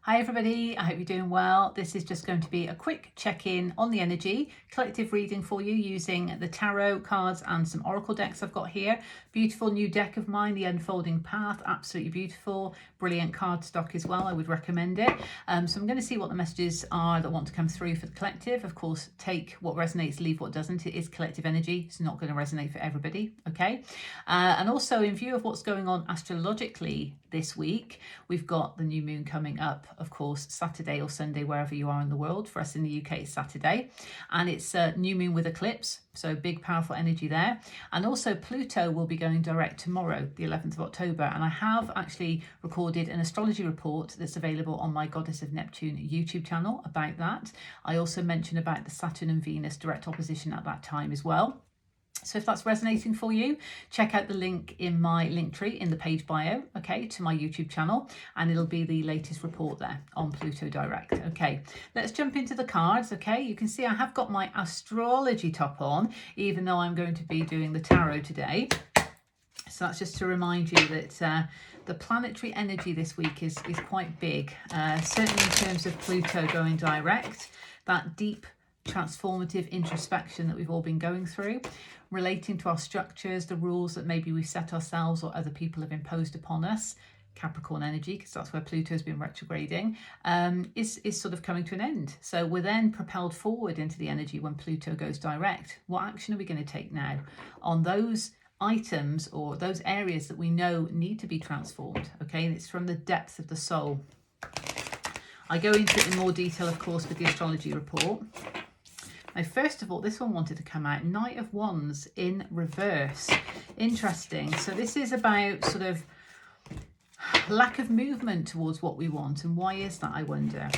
Hi everybody, I hope you're doing well. This is just going to be a quick check-in on the energy, collective reading for you using the tarot cards and some oracle decks I've got here. Beautiful new deck of mine, The Unfolding Path, absolutely beautiful, brilliant card stock as well, I would recommend it. So I'm going to see what the messages are that want to come through for the collective. Of course, take what resonates, leave what doesn't. It is collective energy, it's not going to resonate for everybody, okay? And also in view of what's going on astrologically this week, we've got the new moon coming up, of course, Saturday or Sunday, wherever you are in the world. For us in the UK, it's Saturday, and it's new moon with eclipse, so big powerful energy there. And also Pluto will be going direct tomorrow, the 11th of October, and I have actually recorded an astrology report that's available on my Goddess of Neptune YouTube channel about that. I also mentioned about the Saturn and Venus direct opposition at that time as well. So if that's resonating for you, check out the link in my link tree in the page bio, okay, to my YouTube channel, and it'll be the latest report there on Pluto Direct. Okay, let's jump into the cards. Okay, you can see I have got my astrology top on, even though I'm going to be doing the tarot today. So that's just to remind you that the planetary energy this week is quite big, certainly in terms of Pluto going direct, that deep transformative introspection that we've all been going through, relating to our structures, the rules that maybe we've set ourselves or other people have imposed upon us. Capricorn energy, because that's where Pluto has been retrograding, is sort of coming to an end. So we're then propelled forward into the energy when Pluto goes direct. What action are we going to take now on those items or those areas that we know need to be transformed? Okay, and it's from the depth of the soul. I go into it in more detail, of course, with the astrology report. Now, first of all, this one wanted to come out, Knight of Wands in reverse. Interesting. So this is about sort of lack of movement towards what we want. And why is that, I wonder?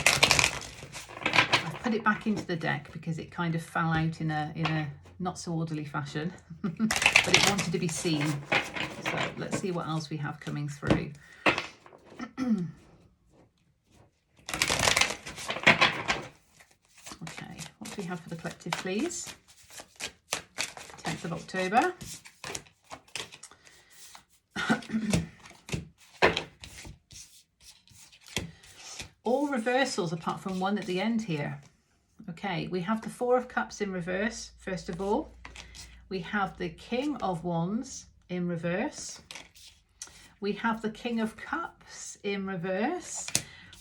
I've put it back into the deck because it kind of fell out in a not so orderly fashion, but it wanted to be seen. So let's see what else we have coming through. What do we have for the collective, please? 10th of October. All reversals apart from one at the end here. Okay, we have the Four of Cups in reverse, first of all. We have the King of Wands in reverse. We have the King of Cups in reverse.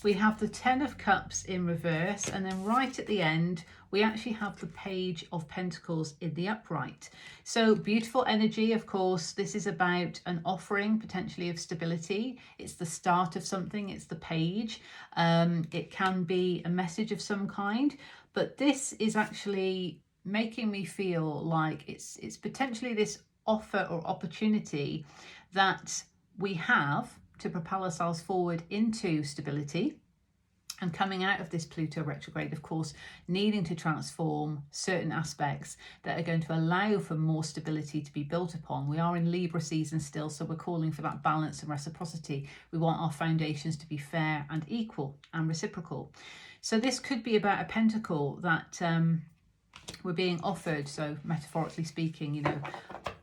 We have the Ten of Cups in reverse, and then right at the end, we actually have the Page of Pentacles in the upright. So beautiful energy, of course. This is about an offering, potentially, of stability. It's the start of something. It's the page. It can be a message of some kind, but this is actually making me feel like it's potentially this offer or opportunity that we have to propel ourselves forward into stability, and coming out of this Pluto retrograde, of course, needing to transform certain aspects that are going to allow for more stability to be built upon. We are in Libra season still, so we're calling for that balance and reciprocity. We want our foundations to be fair and equal and reciprocal. So this could be about a pentacle that we're being offered, so metaphorically speaking, you know,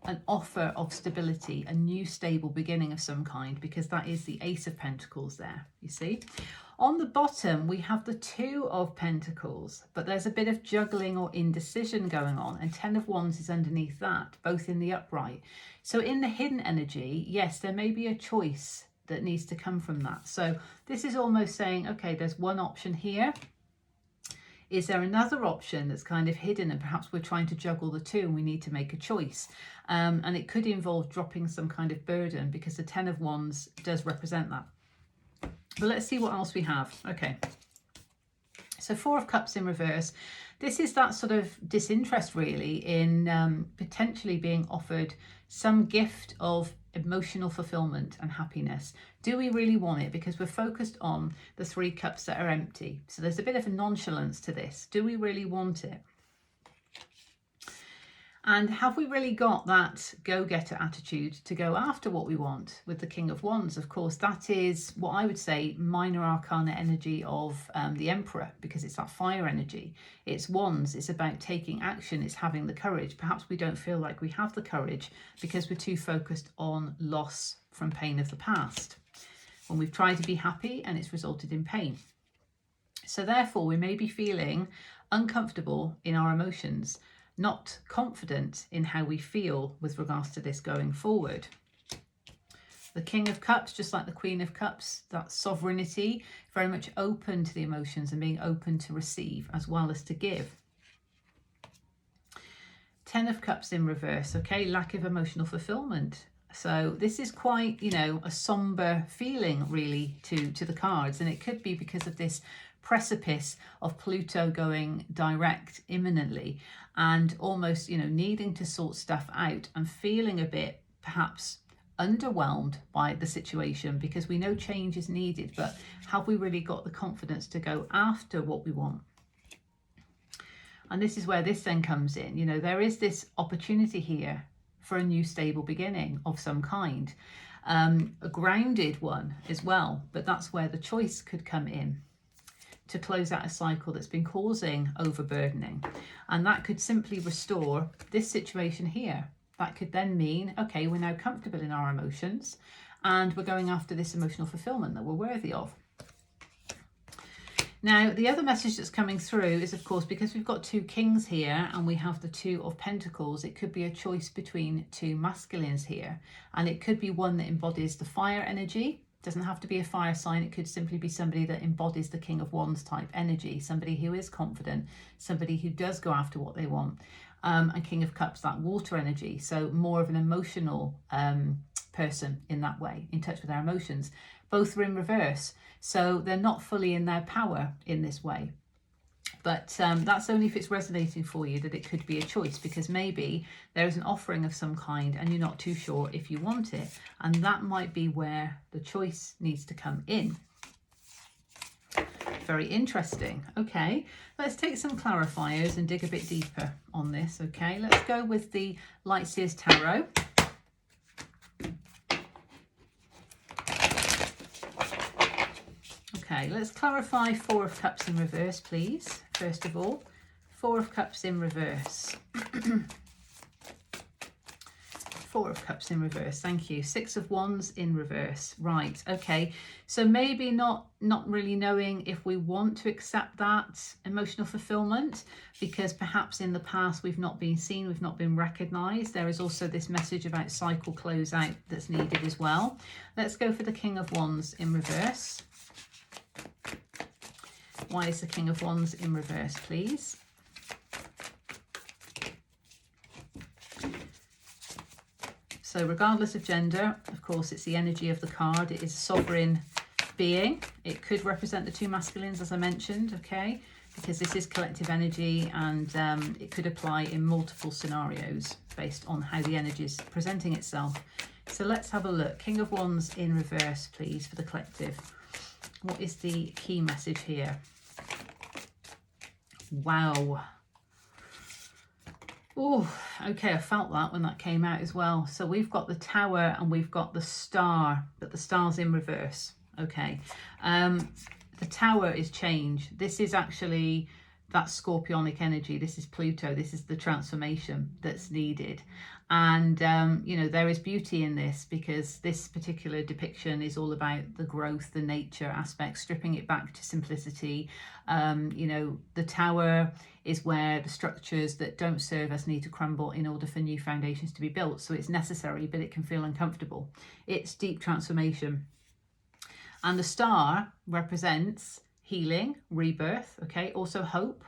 an offer of stability, a new stable beginning of some kind, because that is the Ace of Pentacles there, you see. On the bottom, we have the Two of Pentacles, but there's a bit of juggling or indecision going on, and Ten of Wands is underneath that, both in the upright. So in the hidden energy, yes, there may be a choice that needs to come from that. So this is almost saying, okay, there's one option here. Is there another option that's kind of hidden, and perhaps we're trying to juggle the two and we need to make a choice? And it could involve dropping some kind of burden, because the Ten of Wands does represent that. But let's see what else we have. Okay. So Four of Cups in reverse. This is that sort of disinterest, really, in potentially being offered some gift of emotional fulfillment and happiness. Do we really want it? Because we're focused on the Three Cups that are empty. So there's a bit of a nonchalance to this. Do we really want it? And have we really got that go-getter attitude to go after what we want with the King of Wands? Of course, that is what I would say minor arcana energy of the Emperor, because it's that fire energy. It's wands, it's about taking action, it's having the courage. Perhaps we don't feel like we have the courage because we're too focused on loss from pain of the past. when we've tried to be happy and it's resulted in pain. So therefore, we may be feeling uncomfortable in our emotions, not confident in how we feel with regards to this going forward. The King of Cups, just like the Queen of Cups, that sovereignty, very much open to the emotions and being open to receive as well as to give. Ten of Cups in reverse, okay, lack of emotional fulfillment. So this is quite, you know, a somber feeling really to the cards, and it could be because of this precipice of Pluto going direct imminently and almost, you know, needing to sort stuff out and feeling a bit perhaps underwhelmed by the situation, because we know change is needed, but have we really got the confidence to go after what we want? And this is where this then comes in. You know, there is this opportunity here for a new stable beginning of some kind, a grounded one as well, but that's where the choice could come in to close out a cycle that's been causing overburdening. And that could simply restore this situation here. That could then mean, okay, we're now comfortable in our emotions and we're going after this emotional fulfillment that we're worthy of. Now, the other message that's coming through is, of course, because we've got two kings here and we have the Two of Pentacles, it could be a choice between two masculines here. And it could be one that embodies the fire energy. It doesn't have to be a fire sign. It could simply be somebody that embodies the King of Wands type energy, somebody who is confident, somebody who does go after what they want. And King of Cups, that water energy. So more of an emotional person in that way, in touch with their emotions. Both are in reverse. So they're not fully in their power in this way. But that's only if it's resonating for you, that it could be a choice, because maybe there is an offering of some kind and you're not too sure if you want it. And that might be where the choice needs to come in. Very interesting. Okay, let's take some clarifiers and dig a bit deeper on this. Okay, let's go with the Lightseers Tarot. Okay, let's clarify Four of Cups in reverse, please. First of all, Four of Cups in reverse. Four of Cups in reverse, thank you. Six of Wands in reverse. Right, okay. So maybe not really knowing if we want to accept that emotional fulfillment, because perhaps in the past we've not been seen, we've not been recognized. There is also this message about cycle closeout that's needed as well. Let's go for the King of Wands in reverse. Why is the King of Wands in reverse, please? So regardless of gender, of course, it's the energy of the card. It is a sovereign being. It could represent the two masculines, as I mentioned, okay? Because this is collective energy, and it could apply in multiple scenarios based on how the energy is presenting itself. So let's have a look. King of Wands in reverse, please, for the collective. What is the key message here? Wow. Oh, okay, I felt that when that came out as well. So we've got the Tower and we've got the Star, but the Star's in reverse. Okay. The Tower is change. This is actually that scorpionic energy. This is Pluto. This is the transformation that's needed. And, you know, there is beauty in this, because this particular depiction is all about the growth, the nature aspect, stripping it back to simplicity. You know, the Tower is where the structures that don't serve us need to crumble in order for new foundations to be built. So it's necessary, but it can feel uncomfortable. It's deep transformation. And the Star represents healing, rebirth, okay, also hope.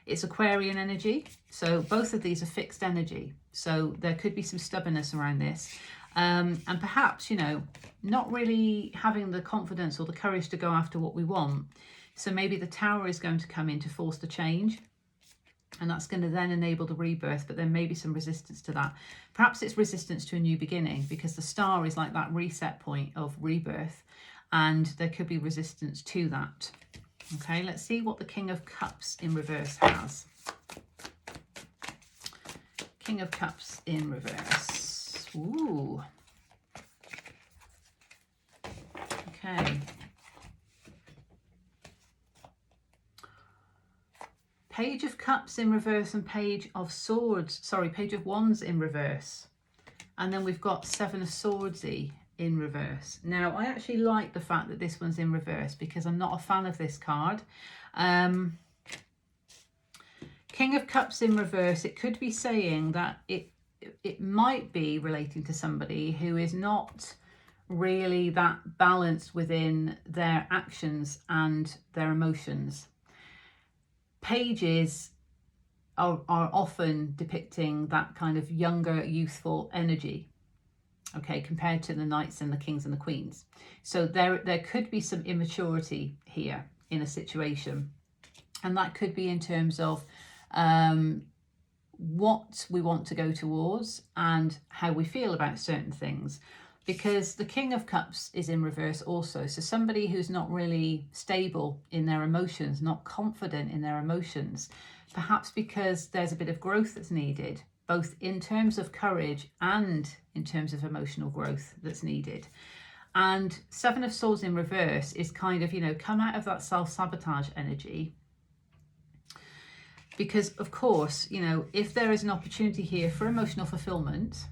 It's Aquarian energy. So both of these are fixed energy. So there could be some stubbornness around this. And perhaps, you know, not really having the confidence or the courage to go after what we want. So maybe the Tower is going to come in to force the change. And that's going to then enable the rebirth, but there may be some resistance to that. Perhaps it's resistance to a new beginning, because the Star is like that reset point of rebirth. And there could be resistance to that. Okay, let's see what the King of Cups in reverse has. King of Cups in reverse. Ooh. Okay. Page of Cups in reverse and Page of Swords. Sorry, Page of Wands in reverse. And then we've got Seven of Swords-y in reverse. Now, I actually like the fact that this one's in reverse because I'm not a fan of this card. King of Cups in reverse, it could be saying that it might be relating to somebody who is not really that balanced within their actions and their emotions. Pages are often depicting that kind of younger, youthful energy, okay, compared to the knights and the kings and the queens. So there could be some immaturity here in a situation, and that could be in terms of what we want to go towards and how we feel about certain things, because the King of Cups is in reverse also. So somebody who's not really stable in their emotions, not confident in their emotions, perhaps because there's a bit of growth that's needed, both in terms of courage and in terms of emotional growth that's needed. And Seven of Swords in reverse is kind of, you know, come out of that self-sabotage energy. Because, of course, you know, if there is an opportunity here for emotional fulfillment,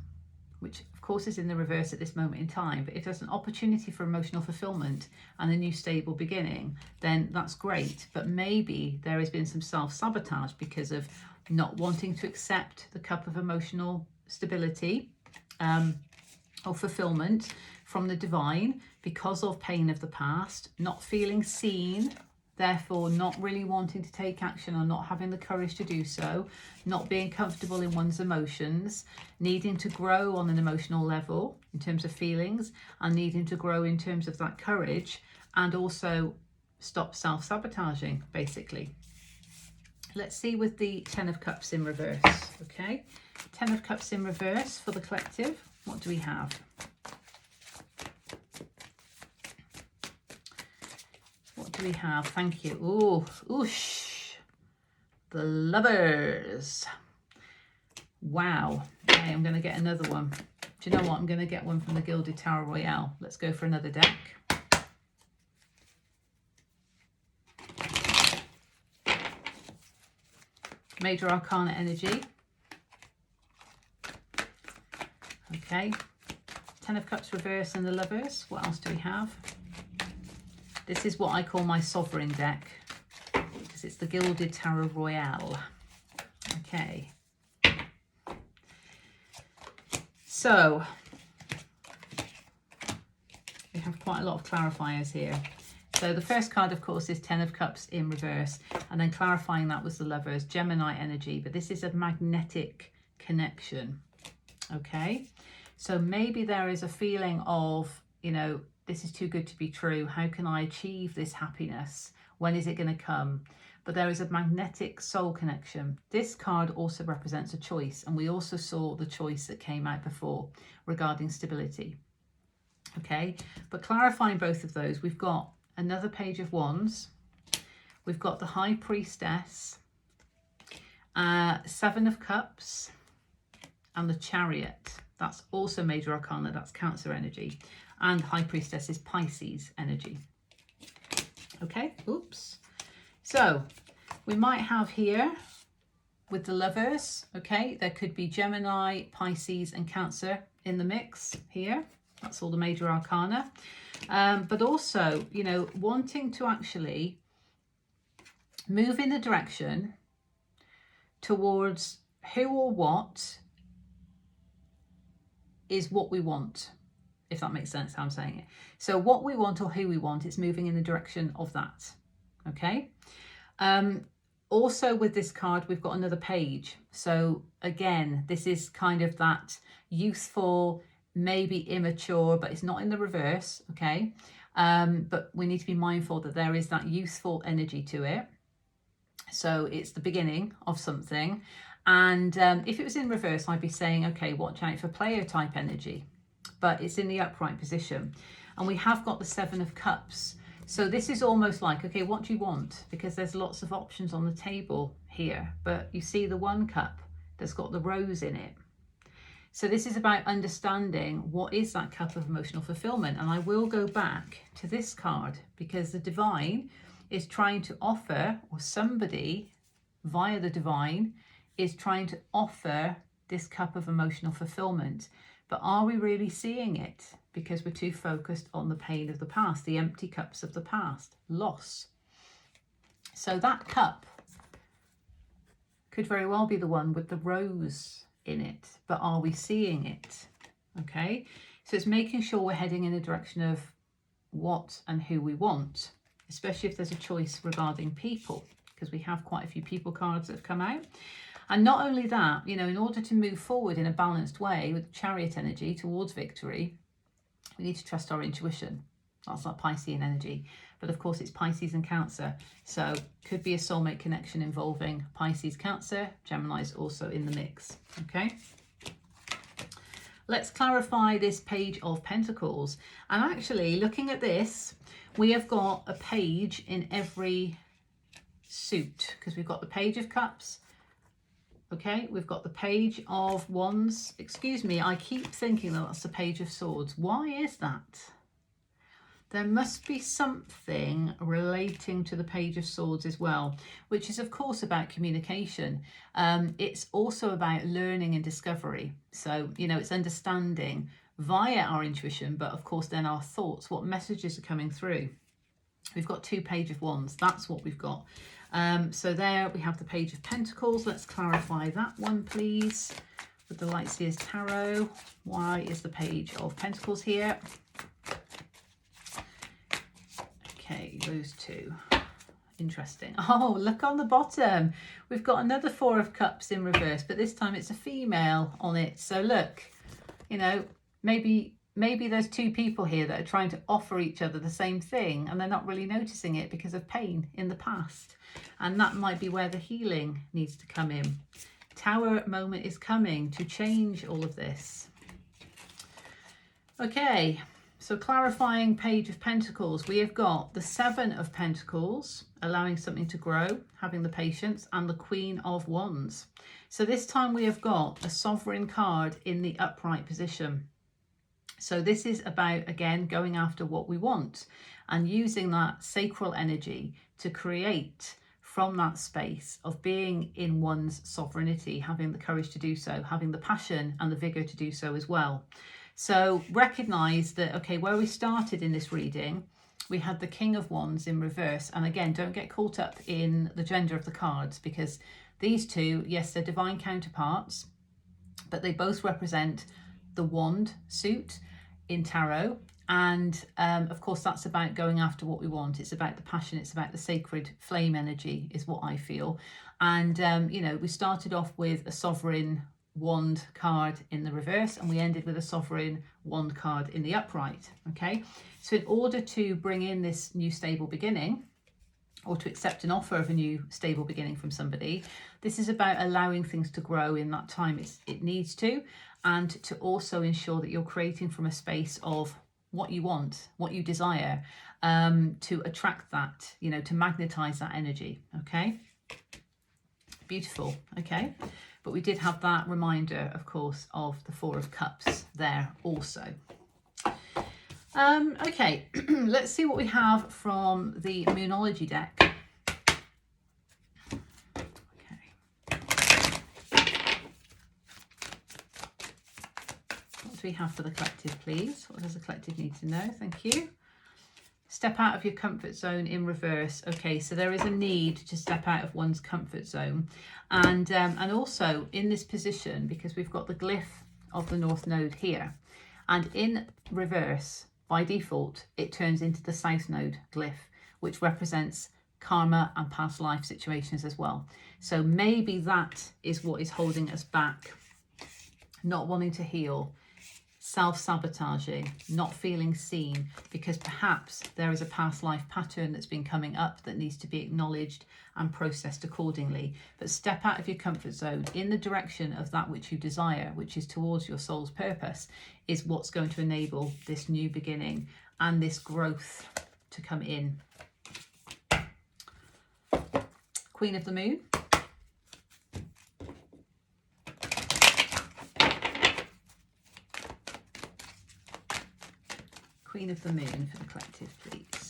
which of course is in the reverse at this moment in time, but if there's an opportunity for emotional fulfillment and a new stable beginning, then that's great. But maybe there has been some self-sabotage because of not wanting to accept the cup of emotional stability or fulfillment from the divine because of pain of the past, not feeling seen, therefore not really wanting to take action or not having the courage to do so, not being comfortable in one's emotions, needing to grow on an emotional level in terms of feelings and needing to grow in terms of that courage, and also stop self-sabotaging, basically. Let's see with the Ten of Cups in reverse, okay? Ten of Cups in reverse for the collective. What do we have? What do we have? Thank you. Oh, oosh. The Lovers. Wow. Okay, I'm going to get another one. Do you know what? I'm going to get one from the Gilded Tarot Royale. Let's go for another deck. Major Arcana energy. Okay. Ten of Cups reverse and the Lovers. What else do we have? This is what I call my sovereign deck because it's the Gilded Tarot Royale. Okay. So we have quite a lot of clarifiers here. So the first card, of course, is Ten of Cups in reverse, and then clarifying that was the Lovers, Gemini energy, but this is a magnetic connection. Okay. So maybe there is a feeling of, you know, this is too good to be true. How can I achieve this happiness? When is it going to come? But there is a magnetic soul connection. This card also represents a choice. And we also saw the choice that came out before regarding stability. Okay, but clarifying both of those, we've got another Page of Wands. We've got the High Priestess, Seven of Cups, and the Chariot. That's also Major Arcana, that's Cancer energy. And High Priestess is Pisces energy. Okay, oops. So we might have here with the Lovers, okay, there could be Gemini, Pisces and Cancer in the mix here. That's all the Major Arcana. But also, you know, wanting to actually move in the direction towards who or what is what we want, if that makes sense how I'm saying it. So what we want or who we want, it's moving in the direction of that. Okay. Also with this card, we've got another page. So again, this is kind of that youthful, maybe immature, but it's not in the reverse. Okay. But we need to be mindful that there is that youthful energy to it. So it's the beginning of something. And if it was in reverse, I'd be saying, okay, watch out for player type energy, but it's in the upright position. And we have got the Seven of Cups. So this is almost like, okay, what do you want? Because there's lots of options on the table here, but you see the one cup that's got the rose in it. So this is about understanding what is that cup of emotional fulfillment. And I will go back to this card because the divine is trying to offer, or somebody via the divine is trying to offer this cup of emotional fulfillment. But are we really seeing it? because we're too focused on the pain of the past, the empty cups of the past, loss. So that cup could very well be the one with the rose in it, but are we seeing it? Okay, so it's making sure we're heading in a direction of what and who we want, especially if there's a choice regarding people, because we have quite a few people cards that have come out. And not only that, you know, in order to move forward in a balanced way with Chariot energy towards victory, we need to trust our intuition. That's our Piscean energy. But of course, it's Pisces and Cancer. So could be a soulmate connection involving Pisces, Cancer. Gemini is also in the mix. Okay. Let's clarify this Page of Pentacles. And actually, looking at this, we have got a page in every suit, because we've got the Page of Cups. Okay, we've got the Page of Wands. Excuse me, I keep thinking that that's the Page of Swords. Why is that? There must be something relating to the Page of Swords as well, which is of course about communication. It's also about learning and discovery. So, you know, it's understanding via our intuition, but of course then our thoughts, what messages are coming through. We've got 2 Page of Wands. That's what we've got. So there we have the Page of Pentacles. Let's clarify that one, please, with the Lightseers Tarot. Why is the Page of Pentacles here? Okay, those 2. Interesting. Oh, look on the bottom. We've got another 4 of Cups in reverse, but this time it's a female on it. So look, you know, maybe there's 2 people here that are trying to offer each other the same thing, and they're not really noticing it because of pain in the past. And that might be where the healing needs to come in. Tower moment is coming to change all of this. Okay. So clarifying Page of Pentacles, we have got the 7 of Pentacles, allowing something to grow, having the patience, and the Queen of Wands. So this time we have got a Sovereign card in the upright position. So this is about, again, going after what we want and using that sacral energy to create from that space of being in one's sovereignty, having the courage to do so, having the passion and the vigor to do so as well. So recognize that, okay, where we started in this reading, we had the King of Wands in reverse. And again, don't get caught up in the gender of the cards, because these 2, yes, they're divine counterparts, but they both represent the wand suit in tarot. And of course, that's about going after what we want. It's about the passion. It's about the sacred flame energy is what I feel. And, you know, we started off with a Sovereign Wand card in the reverse, and we ended with a Sovereign Wand card in the upright. Okay, so in order to bring in this new stable beginning, or to accept an offer of a new stable beginning from somebody, this is about allowing things to grow in that time it needs to, and to also ensure that you're creating from a space of what you want, what you desire, to attract that, you know, to magnetize that energy. Okay, beautiful. Okay. But we did have that reminder, of course, of the 4 of Cups there also. Okay, let's see what we have from the Moonology deck. Okay. What do we have for the collective, please? What does the collective need to know? Thank you. Step out of your comfort zone in reverse. Okay, so there is a need to step out of one's comfort zone. And also in this position, because we've got the glyph of the North Node here, and in reverse, by default, it turns into the South Node glyph, which represents karma and past life situations as well. So maybe that is what is holding us back, not wanting to heal, self-sabotaging, not feeling seen, because perhaps there is a past life pattern that's been coming up that needs to be acknowledged and processed accordingly. But step out of your comfort zone in the direction of that which you desire, which is towards your soul's purpose, is what's going to enable this new beginning and this growth to come in. Queen of the Moon. Queen of the Moon for the collective, please.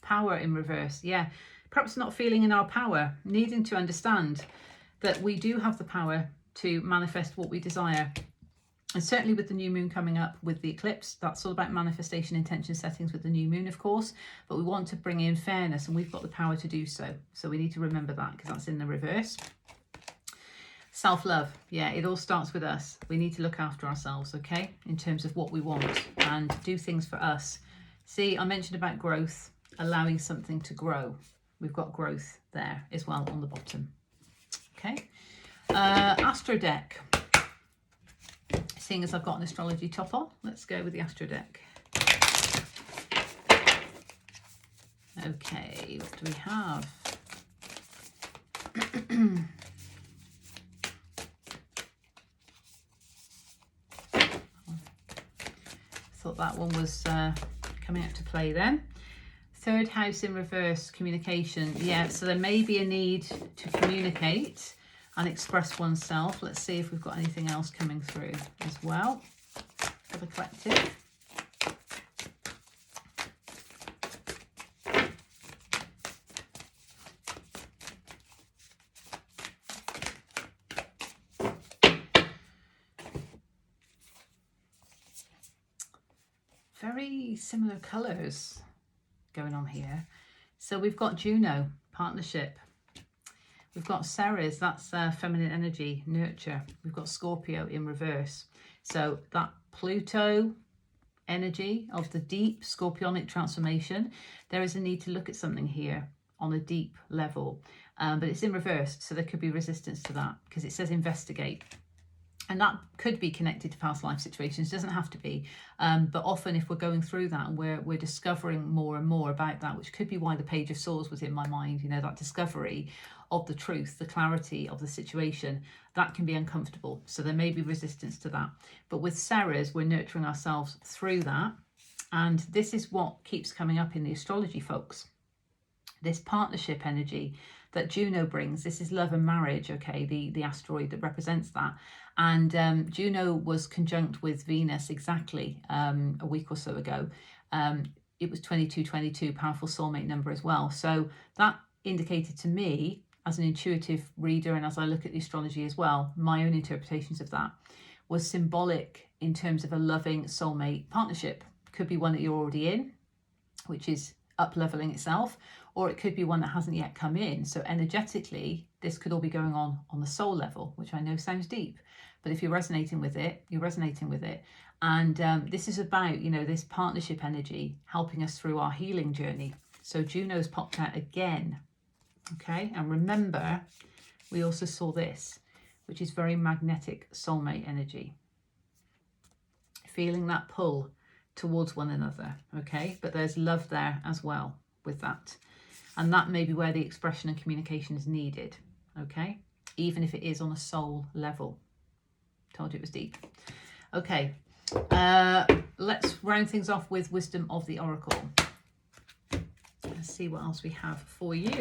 Power in reverse. Yeah, perhaps not feeling in our power, needing to understand that we do have the power to manifest what we desire. And certainly with the new moon coming up with the eclipse, that's all about manifestation, intention settings with the new moon, of course, but we want to bring in fairness, and we've got the power to do so. So we need to remember that, because that's in the reverse. Self-love, yeah, it all starts with us. We need to look after ourselves, okay, in terms of what we want and do things for us. See, I mentioned about growth, allowing something to grow. We've got growth there as well on the bottom. Okay, Astro deck. Seeing as I've got an astrology top on, let's go with the Astro deck. Okay, what do we have? Thought that one was coming out to play then. Third house in reverse, communication. Yeah, so there may be a need to communicate and express oneself. Let's see if we've got anything else coming through as well for the collective. Very similar colours going on here. So we've got Juno, partnership. We've got Ceres, that's feminine energy, nurture. We've got Scorpio in reverse. So that Pluto energy of the deep scorpionic transformation, there is a need to look at something here on a deep level, but it's in reverse. So there could be resistance to that because it says investigate. And that could be connected to past life situations, doesn't have to be. But often if we're going through that and we're discovering more and more about that, which could be why the Page of Swords was in my mind, you know, that discovery of the truth, the clarity of the situation, that can be uncomfortable. So there may be resistance to that. But with Ceres, we're nurturing ourselves through that. And this is what keeps coming up in the astrology, folks. This partnership energy that Juno brings, this is love and marriage, okay, the asteroid that represents that. And Juno was conjunct with Venus exactly a week or so ago. It was 2222, powerful soulmate number as well. So that indicated to me, as an intuitive reader and as I look at the astrology as well, my own interpretations of that was symbolic in terms of a loving soulmate partnership. Could be one that you're already in, which is up-leveling itself, or it could be one that hasn't yet come in. So energetically, this could all be going on the soul level, which I know sounds deep, but if you're resonating with it, you're resonating with it. And this is about, you know, this partnership energy helping us through our healing journey. So Juno's popped out again, okay? And remember, we also saw this, which is very magnetic soulmate energy. Feeling that pull towards one another, okay? But there's love there as well with that. And that may be where the expression and communication is needed, okay? Even if it is on a soul level. Told you it was deep. Okay, let's round things off with Wisdom of the Oracle. Let's see what else we have for you.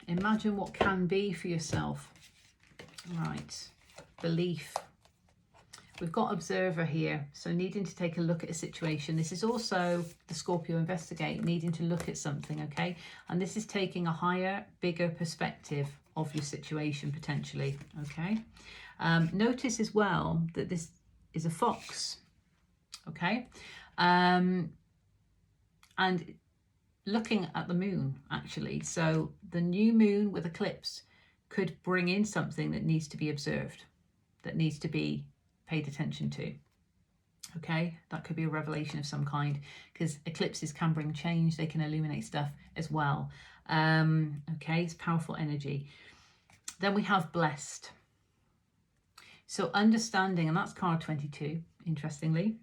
Imagine what can be for yourself. Right, belief. We've got observer here, so needing to take a look at a situation. This is also the Scorpio investigate, needing to look at something, okay? And this is taking a higher, bigger perspective of your situation potentially, okay? Notice as well that this is a fox, okay? And looking at the moon, actually. So the new moon with eclipse could bring in something that needs to be observed, that needs to be paid attention to. Okay, that could be a revelation of some kind, because eclipses can bring change. They can illuminate stuff as well. Okay, it's powerful energy. Then we have blessed. So understanding, and that's card 22, interestingly.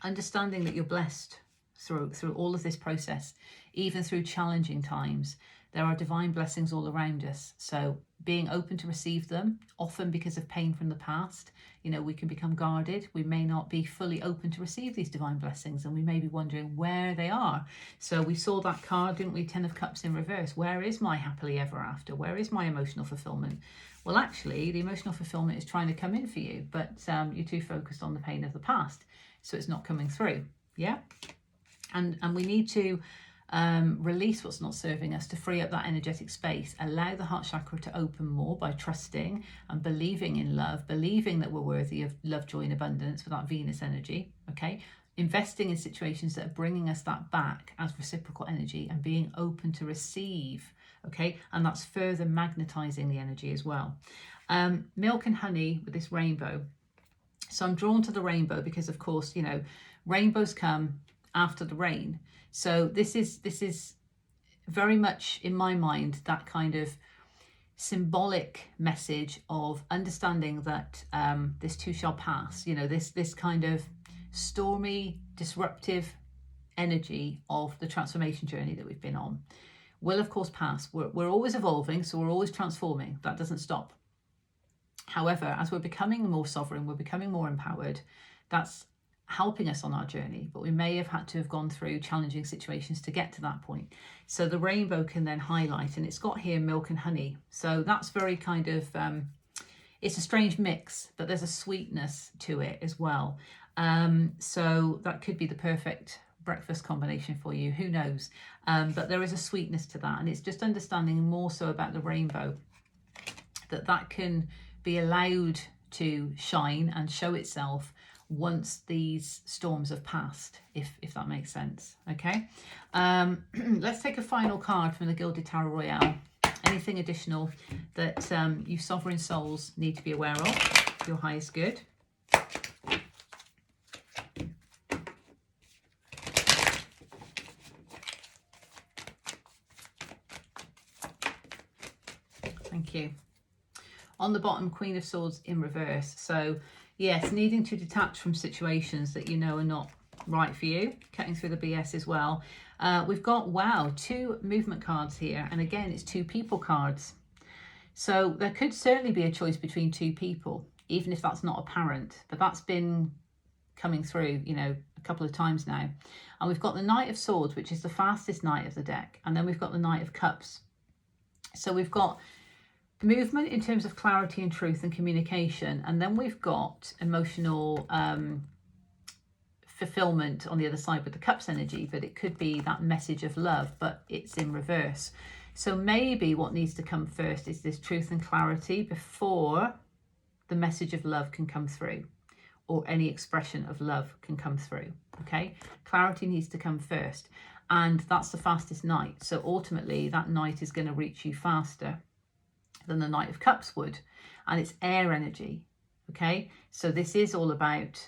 Understanding that you're blessed through all of this process, even through challenging times, there are divine blessings all around us. So being open to receive them, often because of pain from the past, you know, we can become guarded. We may not be fully open to receive these divine blessings, and we may be wondering where they are. So we saw that card, didn't we? 10 of Cups in reverse. Where is my happily ever after? Where is my emotional fulfillment? Well, actually, the emotional fulfillment is trying to come in for you, but you're too focused on the pain of the past, so it's not coming through. Yeah, and we need to release what's not serving us to free up that energetic space. Allow the heart chakra to open more by trusting and believing in love, believing that we're worthy of love, joy, and abundance with that Venus energy. Okay, investing in situations that are bringing us that back as reciprocal energy and being open to receive. Okay, and that's further magnetizing the energy as well. Milk and honey with this rainbow. So I'm drawn to the rainbow because, of course, you know, rainbows come after the rain. So this is very much, in my mind, that kind of symbolic message of understanding that this too shall pass. You know, this kind of stormy, disruptive energy of the transformation journey that we've been on will, of course, pass. We're always evolving, so we're always transforming. That doesn't stop. However, as we're becoming more sovereign, we're becoming more empowered, that's helping us on our journey, but we may have had to have gone through challenging situations to get to that point. So the rainbow can then highlight, and it's got here milk and honey. So that's very kind of, it's a strange mix, but there's a sweetness to it as well. So that could be the perfect breakfast combination for you, who knows? But there is a sweetness to that, and it's just understanding more so about the rainbow, that can be allowed to shine and show itself once these storms have passed, if that makes sense. Okay, let's take a final card from the Gilded Tarot Royale. Anything additional that you sovereign souls need to be aware of, your highest good. Thank you. On the bottom, Queen of Swords in reverse. So yes, needing to detach from situations that you know are not right for you, cutting through the BS as well. We've got, wow, 2 movement cards here. And again, it's 2 people cards. So there could certainly be a choice between 2 people, even if that's not apparent. But that's been coming through, you know, a couple of times now. And we've got the Knight of Swords, which is the fastest knight of the deck. And then we've got the Knight of Cups. So we've got movement in terms of clarity and truth and communication, and then we've got emotional fulfillment on the other side with the Cups energy, but it could be that message of love, but it's in reverse. So maybe what needs to come first is this truth and clarity before the message of love can come through, or any expression of love can come through. Okay, clarity needs to come first, and that's the fastest knight. So ultimately that knight is going to reach you faster than the Knight of Cups would, and it's air energy. Okay, so this is all about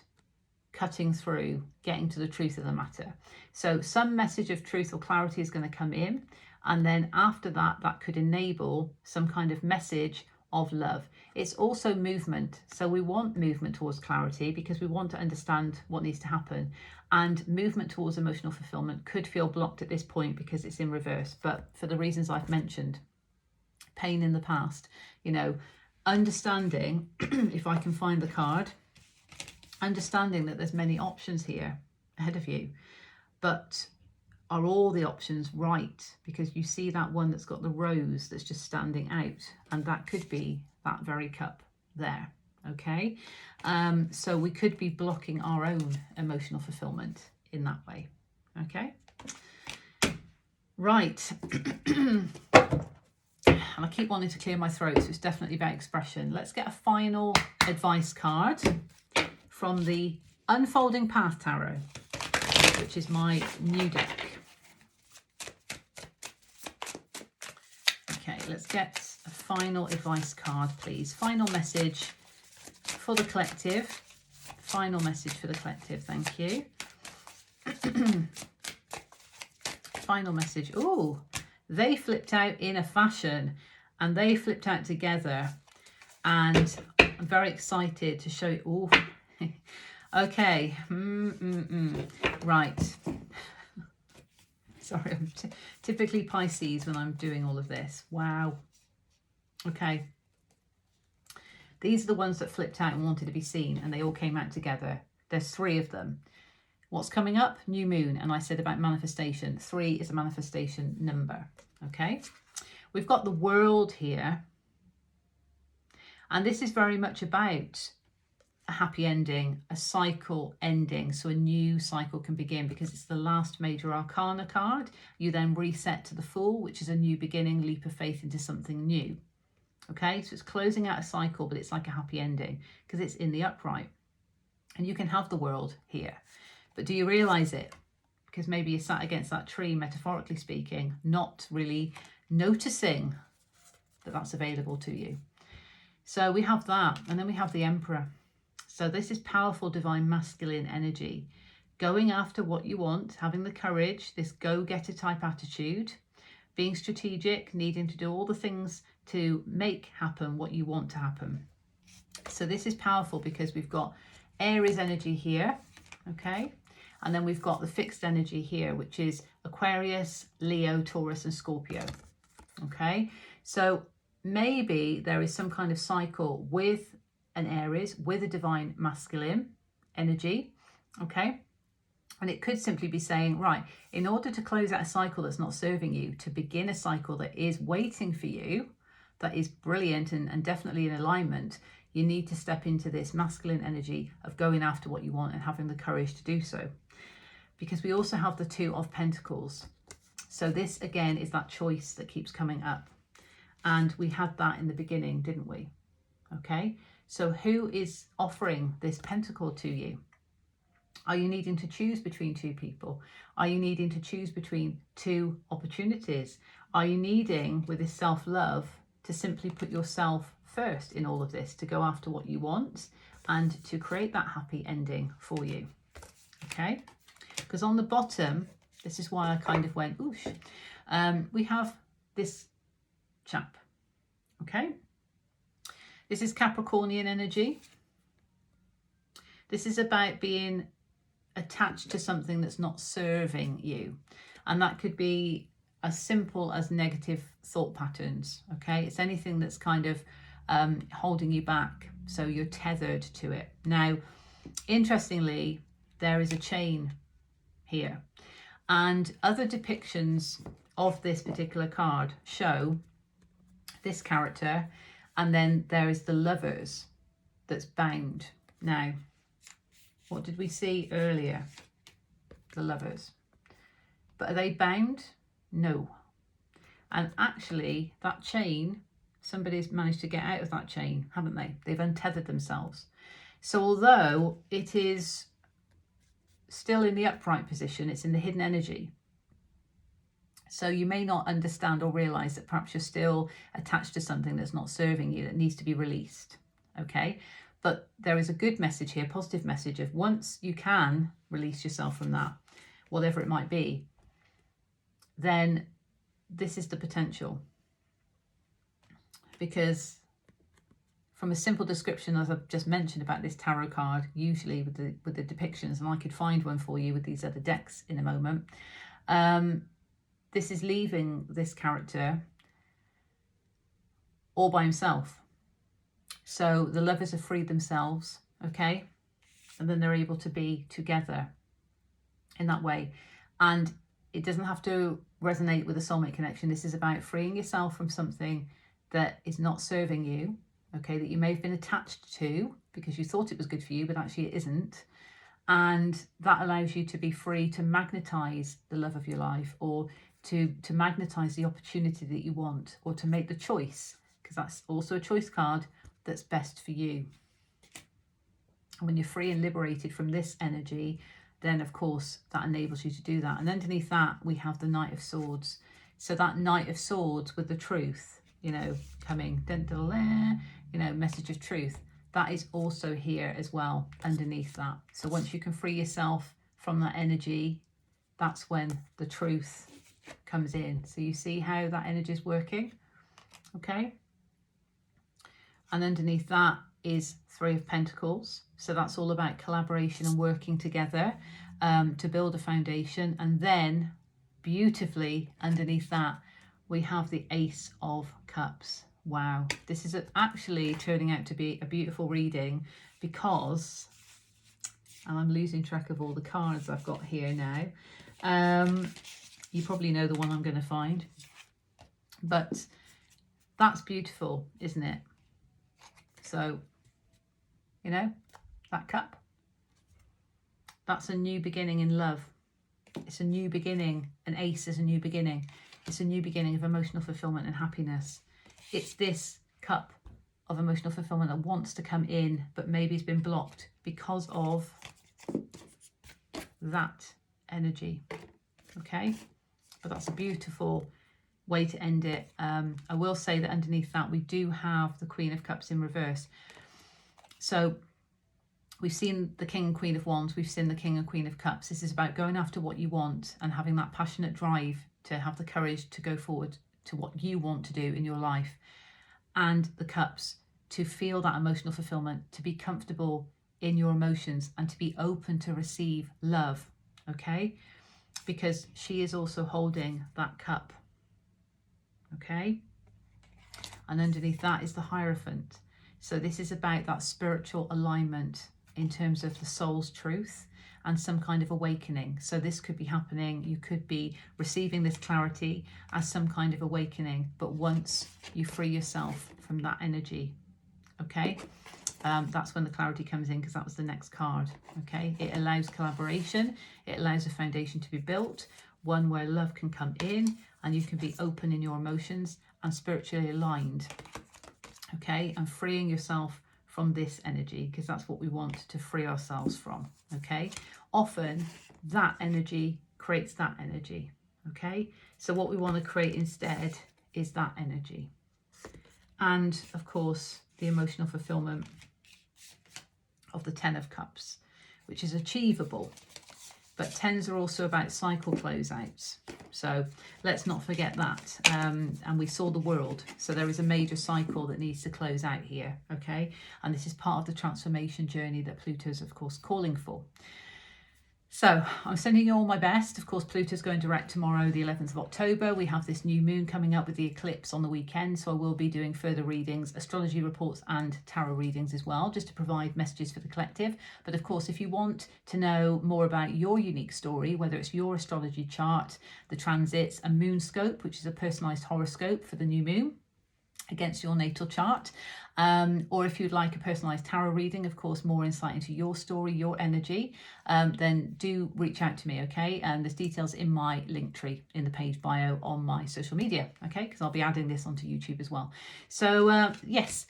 cutting through, getting to the truth of the matter. So some message of truth or clarity is going to come in, and then after that, that could enable some kind of message of love. It's also movement. So we want movement towards clarity because we want to understand what needs to happen, and movement towards emotional fulfillment could feel blocked at this point because it's in reverse, but for the reasons I've mentioned. Pain in the past, you know, understanding, if I can find the card, understanding that there's many options here ahead of you, but are all the options right? Because you see that one that's got the rose that's just standing out, and that could be that very cup there. Okay, so we could be blocking our own emotional fulfillment in that way. Okay, right. And I keep wanting to clear my throat, so it's definitely about expression. Let's get a final advice card from the Unfolding Path Tarot, which is my new deck. Okay, let's get a final advice card, please. Final message for the collective. Final message for the collective, thank you. Final message. Oh, they flipped out in a fashion, and they flipped out together, and I'm very excited to show you. Oh, okay. Right. Sorry, I'm typically Pisces when I'm doing all of this. Wow. Okay. These are the ones that flipped out and wanted to be seen, and they all came out together. There's 3 of them. What's coming up? New moon. And I said about manifestation. 3 is a manifestation number. Okay. We've got the world here. And this is very much about a happy ending, a cycle ending, so a new cycle can begin, because it's the last major arcana card. You then reset to the Fool, which is a new beginning, leap of faith into something new. Okay, so it's closing out a cycle, but it's like a happy ending because it's in the upright. And you can have the world here, but do you realize it? Because maybe you're sat against that tree, metaphorically speaking, not really noticing that that's available to you. So we have that, and then we have the Emperor. So this is powerful divine masculine energy, going after what you want, having the courage, this go-getter type attitude, being strategic, needing to do all the things to make happen what you want to happen. So this is powerful because we've got Aries energy here, okay? And then we've got the fixed energy here, which is Aquarius, Leo, Taurus, and Scorpio, okay? So maybe there is some kind of cycle with an Aries, with a divine masculine energy, okay? And it could simply be saying, right, in order to close out a cycle that's not serving you, to begin a cycle that is waiting for you, that is brilliant and definitely in alignment, you need to step into this masculine energy of going after what you want and having the courage to do so. Because we also have the 2 of Pentacles. So this, again, is that choice that keeps coming up. And we had that in the beginning, didn't we? Okay, so who is offering this pentacle to you? Are you needing to choose between 2 people? Are you needing to choose between 2 opportunities? Are you needing, with this self-love, to simply put yourself first in all of this, to go after what you want and to create that happy ending for you? Okay, because on the bottom, this is why I kind of went, oosh, we have this chap, okay? This is Capricornian energy. This is about being attached to something that's not serving you. And that could be as simple as negative thought patterns, okay? It's anything that's kind of holding you back, so you're tethered to it. Now, interestingly, there is a chain here. And other depictions of this particular card show this character, and then there is the Lovers that's bound. Now, what did we see earlier? The Lovers. But are they bound? No. And actually, that chain, somebody's managed to get out of that chain, haven't they? They've untethered themselves. So although it is still in the upright position, it's in the hidden energy. So you may not understand or realize that perhaps you're still attached to something that's not serving you, that needs to be released. Okay. But there is a good message here, positive message of once you can release yourself from that, whatever it might be, then this is the potential. Because from a simple description, as I've just mentioned about this tarot card, usually with the depictions, and I could find one for you with these other decks in a moment, this is leaving this character all by himself. So the Lovers have freed themselves, okay? And then they're able to be together in that way. And it doesn't have to resonate with a soulmate connection. This is about freeing yourself from something that is not serving you, okay, that you may have been attached to because you thought it was good for you, but actually it isn't. And that allows you to be free to magnetize the love of your life, or to magnetize the opportunity that you want, or to make the choice, because that's also a choice card, that's best for you. And when you're free and liberated from this energy, then of course that enables you to do that. And underneath that, we have the Knight of Swords. So that Knight of Swords with the truth, you know, coming, you know, message of truth, that is also here as well underneath that. So once you can free yourself from that energy, that's when the truth comes in. So you see how that energy is working, okay? And underneath that is Three of Pentacles. So that's all about collaboration and working together to build a foundation, and then beautifully underneath that, we have the Ace of Cups. Wow, this is actually turning out to be a beautiful reading because, and I'm losing track of all the cards I've got here now. You probably know the one I'm going to find, but that's beautiful, isn't it? So, you know, that cup, that's a new beginning in love. It's a new beginning. An ace is a new beginning. It's a new beginning of emotional fulfillment and happiness. It's this cup of emotional fulfillment that wants to come in, but maybe has been blocked because of that energy. Okay, but that's a beautiful way to end it. I will say that underneath that we do have the Queen of Cups in reverse. So we've seen the King and Queen of Wands, we've seen the King and Queen of Cups. This is about going after what you want and having that passionate drive to have the courage to go forward to what you want to do in your life. And the Cups, to feel that emotional fulfillment, to be comfortable in your emotions and to be open to receive love, okay? Because she is also holding that cup, okay? And underneath that is the Hierophant. So this is about that spiritual alignment in terms of the soul's truth and some kind of awakening. So this could be happening. You could be receiving this clarity as some kind of awakening, but once you free yourself from that energy, okay, that's when the clarity comes in, because that was the next card. Okay, it allows collaboration, it allows a foundation to be built, one where love can come in and you can be open in your emotions and spiritually aligned. Okay, and freeing yourself from this energy, because that's what we want to free ourselves from. Okay, often that energy creates that energy. Okay, so what we want to create instead is that energy. And of course, the emotional fulfillment of the Ten of Cups, which is achievable. But tens are also about cycle closeouts. So let's not forget that. And we saw the World. So there is a major cycle that needs to close out here, okay? And this is part of the transformation journey that Pluto is, of course, calling for. So I'm sending you all my best. Of course, Pluto's going direct tomorrow, the 11th of October. We have this new moon coming up with the eclipse on the weekend. So I will be doing further readings, astrology reports and tarot readings as well, just to provide messages for the collective. But of course, if you want to know more about your unique story, whether it's your astrology chart, the transits, a moon scope, which is a personalized horoscope for the new moon against your natal chart, or if you'd like a personalized tarot reading, of course, more insight into your story, your energy, then do reach out to me, okay? And there's details in my link tree in the page bio on my social media, okay? Because I'll be adding this onto YouTube as well. So yes,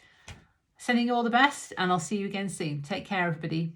sending you all the best, and I'll see you again soon. Take care, everybody.